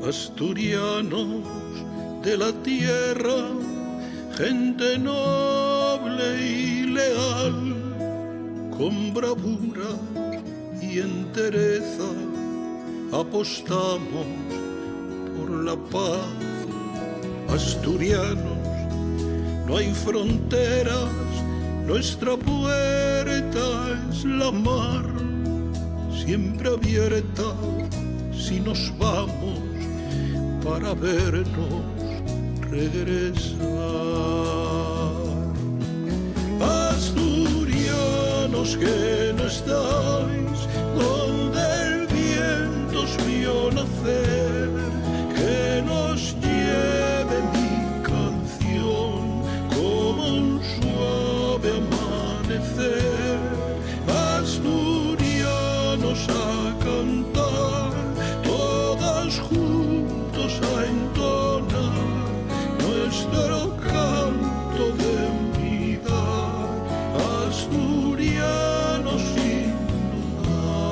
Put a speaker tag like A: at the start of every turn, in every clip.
A: asturianos de la tierra, gente noble y leal, con bravura y entereza apostamos por la paz. Asturianos, no hay fronteras, nuestra puerta es la mar, siempre abierta si nos vamos para vernos regresar. Asturianos que no estáis donde el viento os vio nacer, que nos lleve mi canción como un suave amanecer. Asturianos a cantar, todas juntos a entonar nuestro canto de unidad. Asturianos sin dudar.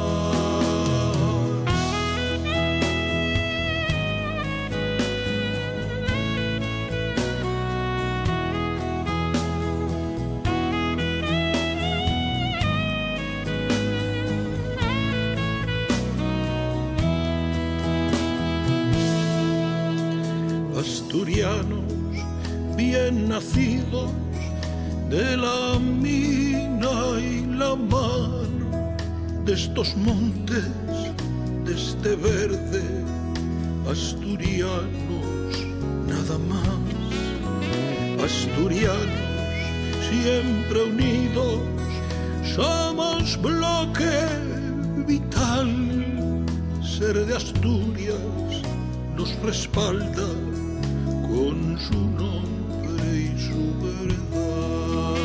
A: Asturianos bien nacidos de la mina y la mar, de estos montes, de este verde, asturianos nada más. Asturianos siempre unidos, somos bloque vital. Ser de Asturias nos respalda con su nombre y su verdad.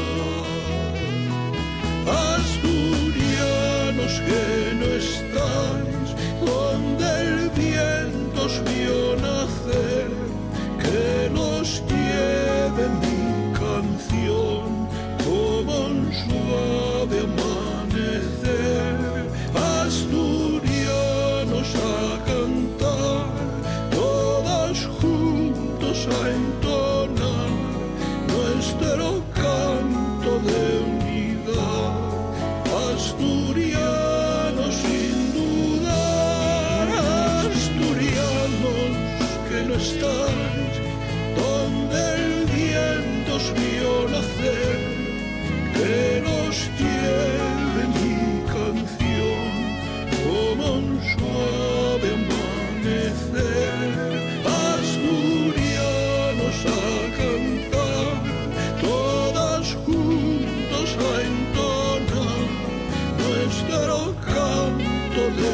A: Asturianos que no estáis donde el viento os vio nacer, que nos lleve mi canción como un suave amanecer. Asturianos a cantar, todas juntos a entonar nuestro canto de unidad. Asturianos sin dudar, asturianos que no estáis donde el viento os vio nacer, que nos lleve mi canción como un suave amanecer. Asturianos a cantar, todas juntos a entonar nuestro canto de